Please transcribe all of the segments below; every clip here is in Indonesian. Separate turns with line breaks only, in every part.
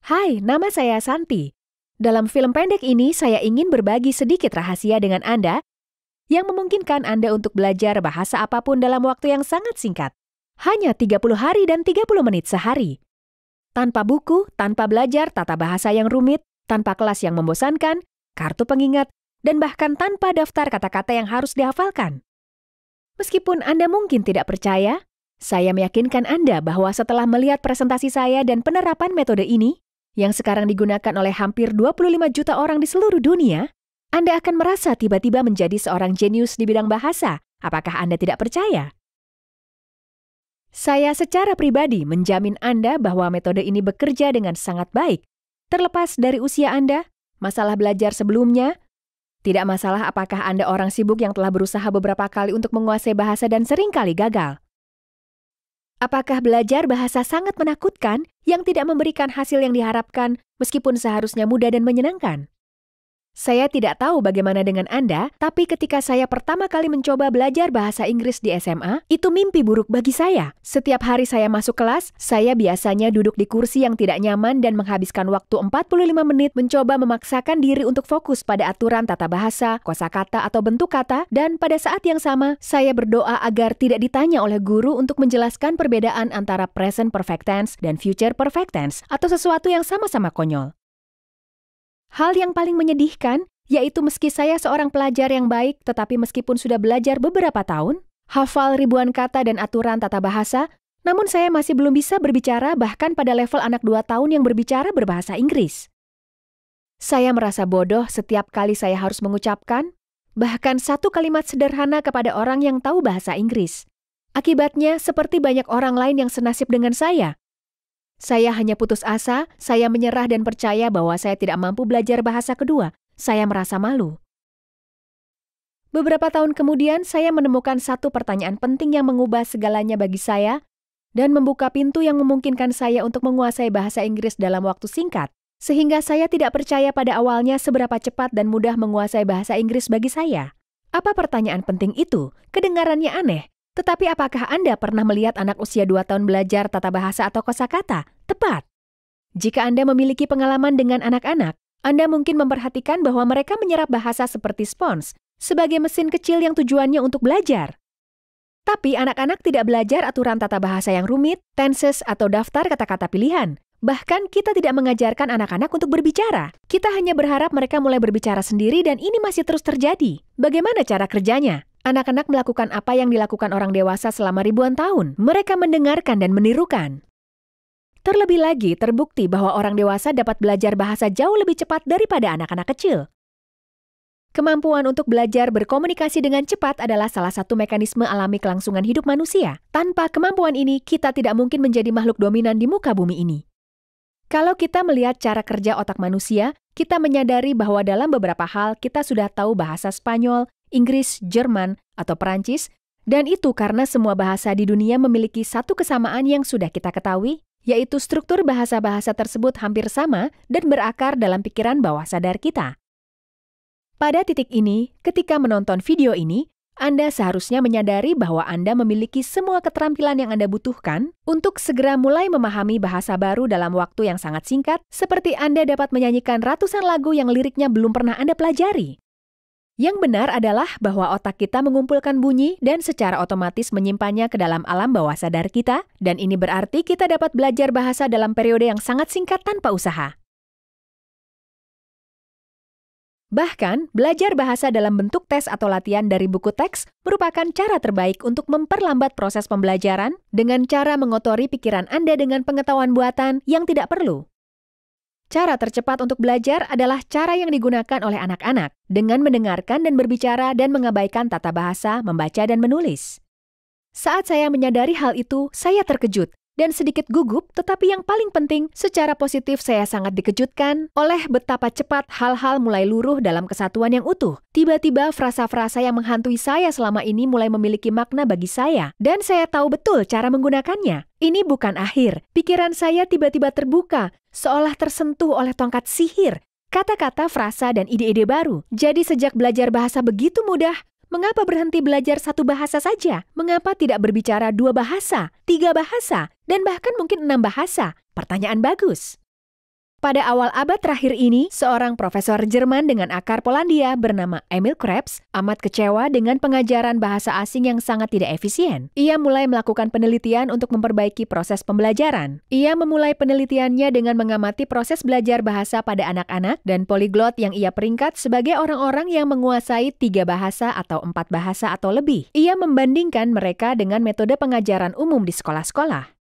Hai, nama saya Santi. Dalam film pendek ini, saya ingin berbagi sedikit rahasia dengan Anda yang memungkinkan Anda untuk belajar bahasa apapun dalam waktu yang sangat singkat. Hanya 30 hari dan 30 menit sehari. Tanpa buku, tanpa belajar tata bahasa yang rumit, tanpa kelas yang membosankan, kartu pengingat, dan bahkan tanpa daftar kata-kata yang harus dihafalkan. Meskipun Anda mungkin tidak percaya, saya meyakinkan Anda bahwa setelah melihat presentasi saya dan penerapan metode ini, yang sekarang digunakan oleh hampir 25 juta orang di seluruh dunia, Anda akan merasa tiba-tiba menjadi seorang jenius di bidang bahasa. Apakah Anda tidak percaya? Saya secara pribadi menjamin Anda bahwa metode ini bekerja dengan sangat baik, terlepas dari usia Anda, masalah belajar sebelumnya, tidak masalah apakah Anda orang sibuk yang telah berusaha beberapa kali untuk menguasai bahasa dan seringkali gagal. Apakah belajar bahasa sangat menakutkan yang tidak memberikan hasil yang diharapkan meskipun seharusnya mudah dan menyenangkan? Saya tidak tahu bagaimana dengan Anda, tapi ketika saya pertama kali mencoba belajar bahasa Inggris di SMA, itu mimpi buruk bagi saya. Setiap hari saya masuk kelas, saya biasanya duduk di kursi yang tidak nyaman dan menghabiskan waktu 45 menit mencoba memaksakan diri untuk fokus pada aturan tata bahasa, kosakata atau bentuk kata, dan pada saat yang sama, saya berdoa agar tidak ditanya oleh guru untuk menjelaskan perbedaan antara present perfect tense dan future perfect tense, atau sesuatu yang sama-sama konyol. Hal yang paling menyedihkan, yaitu meski saya seorang pelajar yang baik, tetapi meskipun sudah belajar beberapa tahun, hafal ribuan kata dan aturan tata bahasa, namun saya masih belum bisa berbicara bahkan pada level anak 2 tahun yang berbicara berbahasa Inggris. Saya merasa bodoh setiap kali saya harus mengucapkan, bahkan satu kalimat sederhana kepada orang yang tahu bahasa Inggris. Akibatnya, seperti banyak orang lain yang senasib dengan saya hanya putus asa, saya menyerah dan percaya bahwa saya tidak mampu belajar bahasa kedua. Saya merasa malu. Beberapa tahun kemudian, saya menemukan satu pertanyaan penting yang mengubah segalanya bagi saya dan membuka pintu yang memungkinkan saya untuk menguasai bahasa Inggris dalam waktu singkat, sehingga saya tidak percaya pada awalnya seberapa cepat dan mudah menguasai bahasa Inggris bagi saya. Apa pertanyaan penting itu? Kedengarannya aneh. Tetapi apakah Anda pernah melihat anak usia 2 tahun belajar tata bahasa atau kosakata? Tepat. Jika Anda memiliki pengalaman dengan anak-anak, Anda mungkin memperhatikan bahwa mereka menyerap bahasa seperti spons, sebagai mesin kecil yang tujuannya untuk belajar. Tapi anak-anak tidak belajar aturan tata bahasa yang rumit, tenses, atau daftar kata-kata pilihan. Bahkan kita tidak mengajarkan anak-anak untuk berbicara. Kita hanya berharap mereka mulai berbicara sendiri dan ini masih terus terjadi. Bagaimana cara kerjanya? Anak-anak melakukan apa yang dilakukan orang dewasa selama ribuan tahun. Mereka mendengarkan dan menirukan. Terlebih lagi, terbukti bahwa orang dewasa dapat belajar bahasa jauh lebih cepat daripada anak-anak kecil. Kemampuan untuk belajar berkomunikasi dengan cepat adalah salah satu mekanisme alami kelangsungan hidup manusia. Tanpa kemampuan ini, kita tidak mungkin menjadi makhluk dominan di muka bumi ini. Kalau kita melihat cara kerja otak manusia, kita menyadari bahwa dalam beberapa hal kita sudah tahu bahasa Spanyol, Inggris, Jerman, atau Perancis, dan itu karena semua bahasa di dunia memiliki satu kesamaan yang sudah kita ketahui, yaitu struktur bahasa-bahasa tersebut hampir sama dan berakar dalam pikiran bawah sadar kita. Pada titik ini, ketika menonton video ini, Anda seharusnya menyadari bahwa Anda memiliki semua keterampilan yang Anda butuhkan untuk segera mulai memahami bahasa baru dalam waktu yang sangat singkat, seperti Anda dapat menyanyikan ratusan lagu yang liriknya belum pernah Anda pelajari. Yang benar adalah bahwa otak kita mengumpulkan bunyi dan secara otomatis menyimpannya ke dalam alam bawah sadar kita, dan ini berarti kita dapat belajar bahasa dalam periode yang sangat singkat tanpa usaha. Bahkan, belajar bahasa dalam bentuk tes atau latihan dari buku teks merupakan cara terbaik untuk memperlambat proses pembelajaran dengan cara mengotori pikiran Anda dengan pengetahuan buatan yang tidak perlu. Cara tercepat untuk belajar adalah cara yang digunakan oleh anak-anak dengan mendengarkan dan berbicara dan mengabaikan tata bahasa, membaca dan menulis. Saat saya menyadari hal itu, saya terkejut dan sedikit gugup, tetapi yang paling penting, secara positif saya sangat dikejutkan oleh betapa cepat hal-hal mulai luruh dalam kesatuan yang utuh. Tiba-tiba frasa-frasa yang menghantui saya selama ini mulai memiliki makna bagi saya, dan saya tahu betul cara menggunakannya. Ini bukan akhir. Pikiran saya tiba-tiba terbuka, seolah tersentuh oleh tongkat sihir, kata-kata, frasa, dan ide-ide baru. Jadi sejak belajar bahasa begitu mudah, mengapa berhenti belajar satu bahasa saja? Mengapa tidak berbicara 2 bahasa, 3 bahasa, dan bahkan mungkin 6 bahasa? Pertanyaan bagus. Pada awal abad terakhir ini, seorang profesor Jerman dengan akar Polandia bernama Emil Krebs amat kecewa dengan pengajaran bahasa asing yang sangat tidak efisien. Ia mulai melakukan penelitian untuk memperbaiki proses pembelajaran. Ia memulai penelitiannya dengan mengamati proses belajar bahasa pada anak-anak dan poliglot yang ia peringkat sebagai orang-orang yang menguasai 3 bahasa atau 4 bahasa atau lebih. Ia membandingkan mereka dengan metode pengajaran umum di sekolah-sekolah.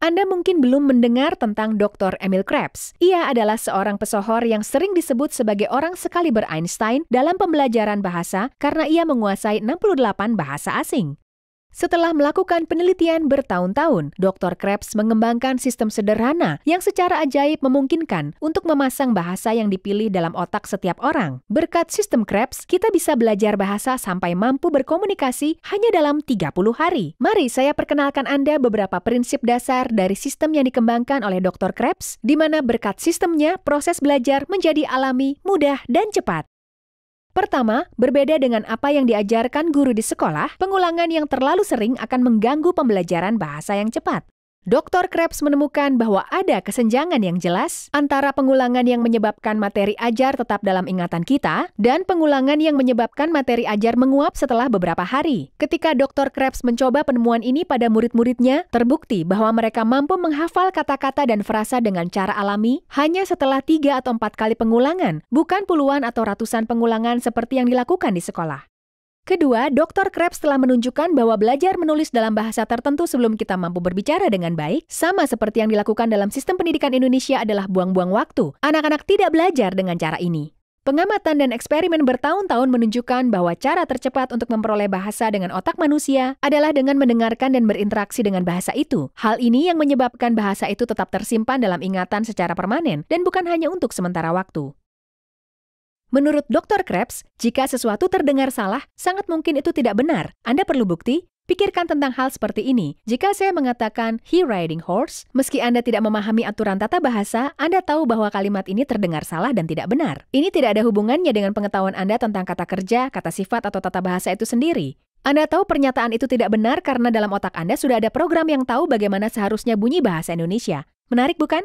Anda mungkin belum mendengar tentang Dr. Emil Krebs. Ia adalah seorang pesohor yang sering disebut sebagai orang sekaliber Einstein dalam pembelajaran bahasa karena ia menguasai 68 bahasa asing. Setelah melakukan penelitian bertahun-tahun, Dr. Krebs mengembangkan sistem sederhana yang secara ajaib memungkinkan untuk memasang bahasa yang dipilih dalam otak setiap orang. Berkat sistem Krebs, kita bisa belajar bahasa sampai mampu berkomunikasi hanya dalam 30 hari. Mari saya perkenalkan Anda beberapa prinsip dasar dari sistem yang dikembangkan oleh Dr. Krebs, di mana berkat sistemnya, proses belajar menjadi alami, mudah, dan cepat. Pertama, berbeda dengan apa yang diajarkan guru di sekolah, pengulangan yang terlalu sering akan mengganggu pembelajaran bahasa yang cepat. Dr. Krebs menemukan bahwa ada kesenjangan yang jelas antara pengulangan yang menyebabkan materi ajar tetap dalam ingatan kita dan pengulangan yang menyebabkan materi ajar menguap setelah beberapa hari. Ketika Dr. Krebs mencoba penemuan ini pada murid-muridnya, terbukti bahwa mereka mampu menghafal kata-kata dan frasa dengan cara alami hanya setelah 3 atau 4 kali pengulangan, bukan puluhan atau ratusan pengulangan seperti yang dilakukan di sekolah. Kedua, Dr. Krebs telah menunjukkan bahwa belajar menulis dalam bahasa tertentu sebelum kita mampu berbicara dengan baik, sama seperti yang dilakukan dalam sistem pendidikan Indonesia adalah buang-buang waktu. Anak-anak tidak belajar dengan cara ini. Pengamatan dan eksperimen bertahun-tahun menunjukkan bahwa cara tercepat untuk memperoleh bahasa dengan otak manusia adalah dengan mendengarkan dan berinteraksi dengan bahasa itu. Hal ini yang menyebabkan bahasa itu tetap tersimpan dalam ingatan secara permanen dan bukan hanya untuk sementara waktu. Menurut Dr. Krebs, jika sesuatu terdengar salah, sangat mungkin itu tidak benar. Anda perlu bukti? Pikirkan tentang hal seperti ini. Jika saya mengatakan he riding horse, meski Anda tidak memahami aturan tata bahasa, Anda tahu bahwa kalimat ini terdengar salah dan tidak benar. Ini tidak ada hubungannya dengan pengetahuan Anda tentang kata kerja, kata sifat, atau tata bahasa itu sendiri. Anda tahu pernyataan itu tidak benar karena dalam otak Anda sudah ada program yang tahu bagaimana seharusnya bunyi bahasa Indonesia. Menarik bukan?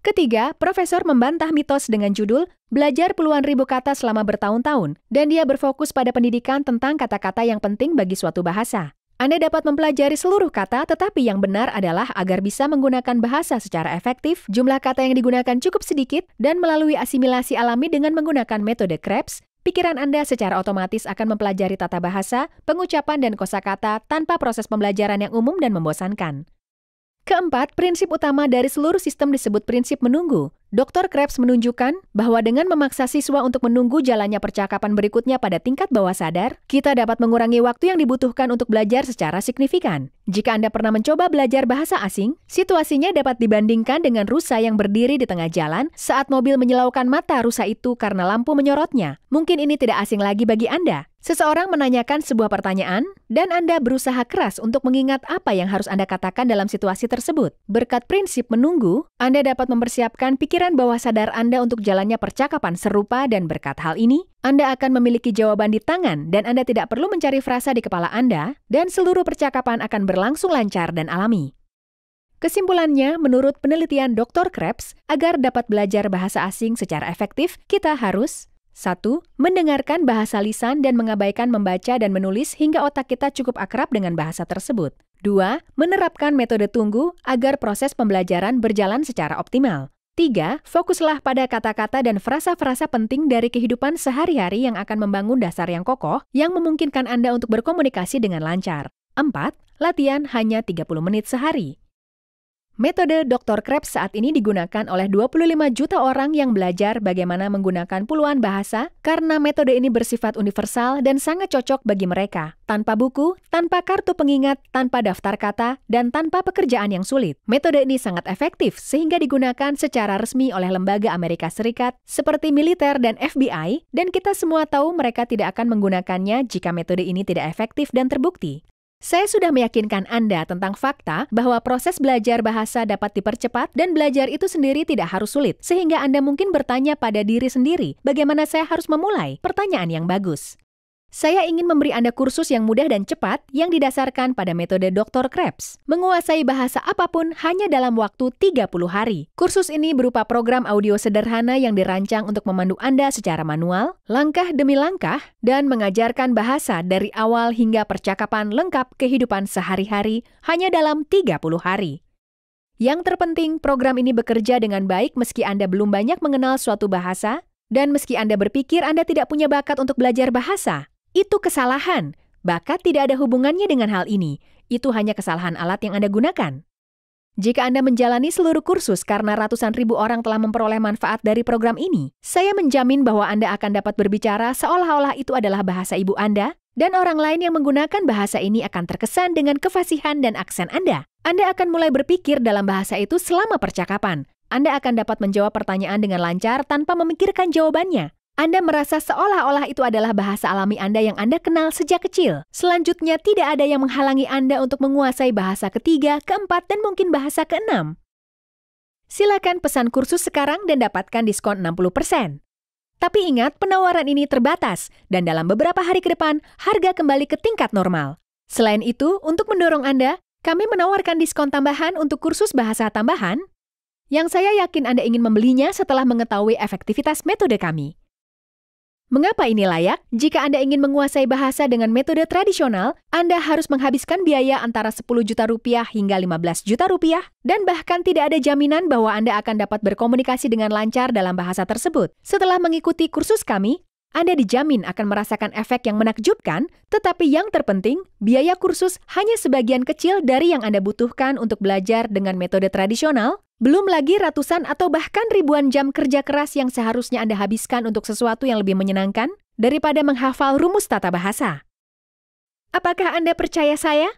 Ketiga, profesor membantah mitos dengan judul Belajar Puluhan Ribu Kata Selama Bertahun-tahun, dan dia berfokus pada pendidikan tentang kata-kata yang penting bagi suatu bahasa. Anda dapat mempelajari seluruh kata, tetapi yang benar adalah agar bisa menggunakan bahasa secara efektif, jumlah kata yang digunakan cukup sedikit, dan melalui asimilasi alami dengan menggunakan metode Krebs, pikiran Anda secara otomatis akan mempelajari tata bahasa, pengucapan, dan kosakata tanpa proses pembelajaran yang umum dan membosankan. Keempat, prinsip utama dari seluruh sistem disebut prinsip menunggu. Dr. Krebs menunjukkan bahwa dengan memaksa siswa untuk menunggu jalannya percakapan berikutnya pada tingkat bawah sadar, kita dapat mengurangi waktu yang dibutuhkan untuk belajar secara signifikan. Jika Anda pernah mencoba belajar bahasa asing, situasinya dapat dibandingkan dengan rusa yang berdiri di tengah jalan saat mobil menyilaukan mata rusa itu karena lampu menyorotnya. Mungkin ini tidak asing lagi bagi Anda. Seseorang menanyakan sebuah pertanyaan, dan Anda berusaha keras untuk mengingat apa yang harus Anda katakan dalam situasi tersebut. Berkat prinsip menunggu, Anda dapat mempersiapkan pikiran bawah sadar Anda untuk jalannya percakapan serupa, dan berkat hal ini, Anda akan memiliki jawaban di tangan dan Anda tidak perlu mencari frasa di kepala Anda, dan seluruh percakapan akan berlangsung lancar dan alami. Kesimpulannya, menurut penelitian Dr. Krebs, agar dapat belajar bahasa asing secara efektif, kita harus 1. Mendengarkan bahasa lisan dan mengabaikan membaca dan menulis hingga otak kita cukup akrab dengan bahasa tersebut. 2. Menerapkan metode tunggu agar proses pembelajaran berjalan secara optimal. 3. Fokuslah pada kata-kata dan frasa-frasa penting dari kehidupan sehari-hari yang akan membangun dasar yang kokoh yang memungkinkan Anda untuk berkomunikasi dengan lancar. 4. Latihan hanya 30 menit sehari. Metode Dr. Krebs saat ini digunakan oleh 25 juta orang yang belajar bagaimana menggunakan puluhan bahasa karena metode ini bersifat universal dan sangat cocok bagi mereka. Tanpa buku, tanpa kartu pengingat, tanpa daftar kata, dan tanpa pekerjaan yang sulit. Metode ini sangat efektif sehingga digunakan secara resmi oleh lembaga Amerika Serikat seperti militer dan FBI, dan kita semua tahu mereka tidak akan menggunakannya jika metode ini tidak efektif dan terbukti. Saya sudah meyakinkan Anda tentang fakta bahwa proses belajar bahasa dapat dipercepat dan belajar itu sendiri tidak harus sulit, sehingga Anda mungkin bertanya pada diri sendiri, bagaimana saya harus memulai? Pertanyaan yang bagus. Saya ingin memberi Anda kursus yang mudah dan cepat yang didasarkan pada metode Dr. Krebs. Menguasai bahasa apapun hanya dalam waktu 30 hari. Kursus ini berupa program audio sederhana yang dirancang untuk memandu Anda secara manual, langkah demi langkah, dan mengajarkan bahasa dari awal hingga percakapan lengkap kehidupan sehari-hari hanya dalam 30 hari. Yang terpenting, program ini bekerja dengan baik meski Anda belum banyak mengenal suatu bahasa, dan meski Anda berpikir Anda tidak punya bakat untuk belajar bahasa. Itu kesalahan. Bakat tidak ada hubungannya dengan hal ini. Itu hanya kesalahan alat yang Anda gunakan. Jika Anda menjalani seluruh kursus karena ratusan ribu orang telah memperoleh manfaat dari program ini, saya menjamin bahwa Anda akan dapat berbicara seolah-olah itu adalah bahasa ibu Anda, dan orang lain yang menggunakan bahasa ini akan terkesan dengan kefasihan dan aksen Anda. Anda akan mulai berpikir dalam bahasa itu selama percakapan. Anda akan dapat menjawab pertanyaan dengan lancar tanpa memikirkan jawabannya. Anda merasa seolah-olah itu adalah bahasa alami Anda yang Anda kenal sejak kecil. Selanjutnya, tidak ada yang menghalangi Anda untuk menguasai bahasa ketiga, keempat, dan mungkin bahasa keenam. Silakan pesan kursus sekarang dan dapatkan diskon 60%. Tapi ingat, penawaran ini terbatas, dan dalam beberapa hari ke depan, harga kembali ke tingkat normal. Selain itu, untuk mendorong Anda, kami menawarkan diskon tambahan untuk kursus bahasa tambahan, yang saya yakin Anda ingin membelinya setelah mengetahui efektivitas metode kami. Mengapa ini layak? Jika Anda ingin menguasai bahasa dengan metode tradisional, Anda harus menghabiskan biaya antara 10 juta rupiah hingga 15 juta rupiah, dan bahkan tidak ada jaminan bahwa Anda akan dapat berkomunikasi dengan lancar dalam bahasa tersebut. Setelah mengikuti kursus kami, Anda dijamin akan merasakan efek yang menakjubkan, tetapi yang terpenting, biaya kursus hanya sebagian kecil dari yang Anda butuhkan untuk belajar dengan metode tradisional, belum lagi ratusan atau bahkan ribuan jam kerja keras yang seharusnya Anda habiskan untuk sesuatu yang lebih menyenangkan daripada menghafal rumus tata bahasa. Apakah Anda percaya saya?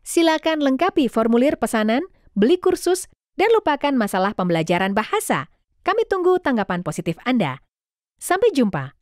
Silakan lengkapi formulir pesanan, beli kursus, dan lupakan masalah pembelajaran bahasa. Kami tunggu tanggapan positif Anda. Sampai jumpa.